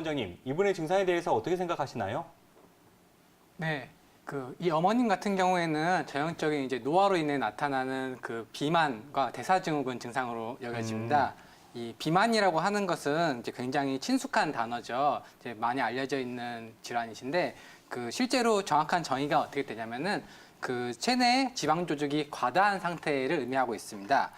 원장님, 이분의 증상에 대해서 어떻게 생각하시나요? 네. 이 어머님 같은 경우에는 전형적인 이제 노화로 인해 나타나는 그 비만과 대사증후군 증상으로 여겨집니다. 이 비만이라고 하는 것은 이제 굉장히 친숙한 단어죠. 이제 많이 알려져 있는 질환이신데 실제로 정확한 정의가 어떻게 되냐면은 체내의 지방 조직이 과다한 상태를 의미하고 있습니다.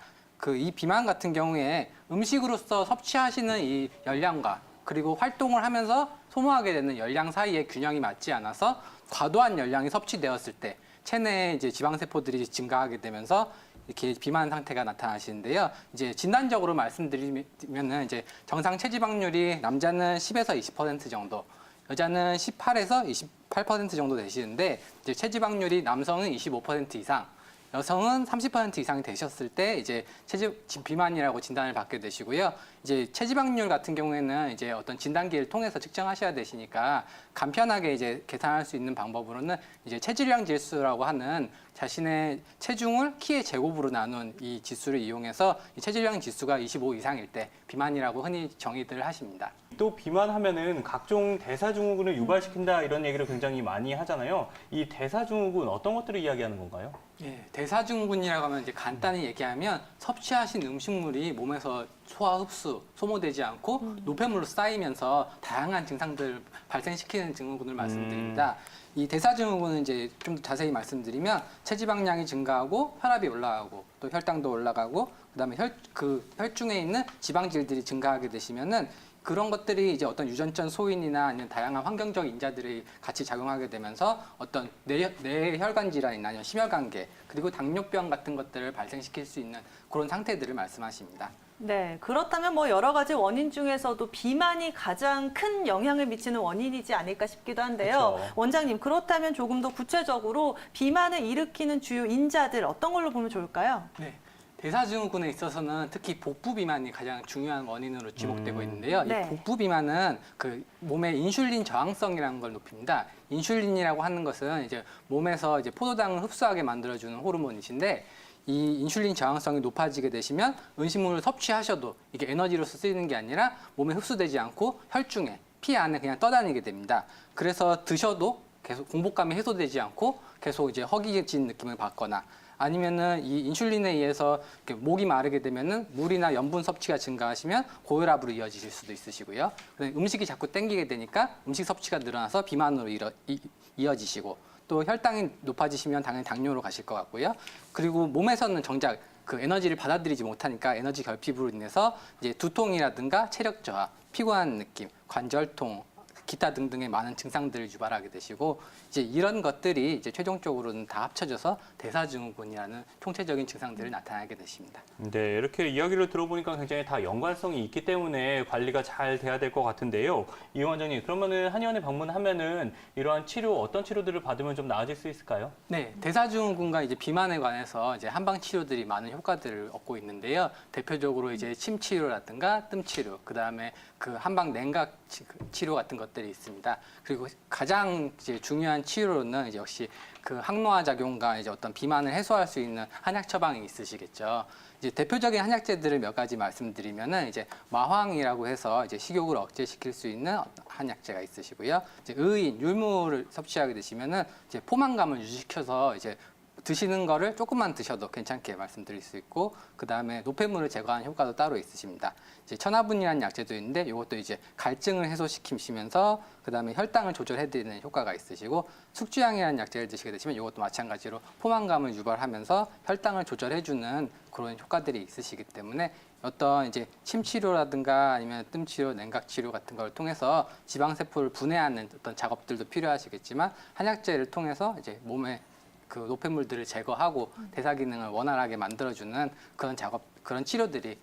이 비만 같은 경우에 음식으로서 섭취하시는 이 열량과 그리고 활동을 하면서 소모하게 되는 열량 사이의 균형이 맞지 않아서 과도한 열량이 섭취되었을 때 체내에 이제 지방세포들이 증가하게 되면서 이렇게 비만 상태가 나타나시는데요. 이제 진단적으로 말씀드리면은 이제 정상 체지방률이 남자는 10에서 20% 정도, 여자는 18에서 28% 정도 되시는데 이제 체지방률이 남성은 25% 이상, 여성은 30% 이상이 되셨을 때 이제 비만이라고 진단을 받게 되시고요. 이제 체지방률 같은 경우에는 이제 어떤 진단기를 통해서 측정하셔야 되시니까 간편하게 이제 계산할 수 있는 방법으로는 이제 체질량 지수라고 하는 자신의 체중을 키의 제곱으로 나눈 이 지수를 이용해서 이 체질량 지수가 25 이상일 때 비만이라고 흔히 정의들 하십니다. 또 비만하면은 각종 대사증후군을 유발시킨다 이런 얘기를 굉장히 많이 하잖아요. 이 대사증후군 어떤 것들을 이야기하는 건가요? 예, 대사증후군이라고 하면 이제 간단히 얘기하면 섭취하신 음식물이 몸에서 소화 흡수, 소모되지 않고 노폐물로 쌓이면서 다양한 증상들을 발생시키는 증후군을 말씀드립니다. 이 대사증후군은 이제 좀 더 자세히 말씀드리면 체지방량이 증가하고 혈압이 올라가고 또 혈당도 올라가고 그다음에 혈중에 있는 지방질들이 증가하게 되시면은 그런 것들이 이제 어떤 유전적 소인이나 아니면 다양한 환경적 인자들이 같이 작용하게 되면서 어떤 뇌혈관 질환이나 아니면 심혈관계 그리고 당뇨병 같은 것들을 발생시킬 수 있는 그런 상태들을 말씀하십니다. 네, 그렇다면 뭐 여러 가지 원인 중에서도 비만이 가장 큰 영향을 미치는 원인이지 않을까 싶기도 한데요. 그렇죠. 원장님, 그렇다면 조금 더 구체적으로 비만을 일으키는 주요 인자들 어떤 걸로 보면 좋을까요? 네. 대사증후군에 있어서는 특히 복부 비만이 가장 중요한 원인으로 지목되고 있는데요. 네. 이 복부 비만은 몸의 인슐린 저항성이라는 걸 높입니다. 인슐린이라고 하는 것은 이제 몸에서 이제 포도당을 흡수하게 만들어주는 호르몬이신데 이 인슐린 저항성이 높아지게 되시면 음식물을 섭취하셔도 이게 에너지로서 쓰이는 게 아니라 몸에 흡수되지 않고 혈중에 피 안에 그냥 떠다니게 됩니다. 그래서 드셔도 계속 공복감이 해소되지 않고 계속 이제 허기진 느낌을 받거나 아니면은 이 인슐린에 의해서 목이 마르게 되면은 물이나 염분 섭취가 증가하시면 고혈압으로 이어지실 수도 있으시고요. 음식이 자꾸 땡기게 되니까 음식 섭취가 늘어나서 비만으로 이어지시고 또 혈당이 높아지시면 당연히 당뇨로 가실 것 같고요. 그리고 몸에서는 정작 에너지를 받아들이지 못하니까 에너지 결핍으로 인해서 이제 두통이라든가 체력 저하, 피곤한 느낌, 관절통, 기타 등등의 많은 증상들을 유발하게 되시고 이제 이런 것들이 이제 최종적으로는 다 합쳐져서 대사증후군이라는 총체적인 증상들을 나타나게 되십니다. 네, 이렇게 이야기를 들어보니까 굉장히 다 연관성이 있기 때문에 관리가 잘 돼야 될 것 같은데요. 이 원장님, 그러면은 한의원에 방문하면은 이러한 어떤 치료들을 받으면 좀 나아질 수 있을까요? 네, 대사증후군과 이제 비만에 관해서 이제 한방 치료들이 많은 효과들을 얻고 있는데요. 대표적으로 이제 침 치료라든가 뜸 치료, 그다음에 한방 냉각 치료 같은 것들이 있습니다. 그리고 가장 이제 중요한 치료로는 이제 역시 항노화 작용과 이제 어떤 비만을 해소할 수 있는 한약 처방이 있으시겠죠. 이제 대표적인 한약재들을 몇 가지 말씀드리면은 이제 마황이라고 해서 이제 식욕을 억제시킬 수 있는 한약재가 있으시고요. 이제 의인, 율무를 섭취하게 되시면은 이제 포만감을 유지시켜서 이제 드시는 거를 조금만 드셔도 괜찮게 말씀드릴 수 있고 그다음에 노폐물을 제거하는 효과도 따로 있으십니다. 이제 천하분이라는 약재도 있는데 이것도 이제 갈증을 해소시키시면서 그다음에 혈당을 조절해드리는 효과가 있으시고 숙주향이라는 약재를 드시게 되시면 이것도 마찬가지로 포만감을 유발하면서 혈당을 조절해주는 그런 효과들이 있으시기 때문에 어떤 이제 침 치료라든가 아니면 뜸 치료, 냉각 치료 같은 걸 통해서 지방세포를 분해하는 어떤 작업들도 필요하시겠지만 한약재를 통해서 이제 몸에 노폐물들을 제거하고 대사 기능을 원활하게 만들어주는 그런 치료들이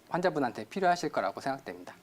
환자분한테 필요하실 거라고 생각됩니다.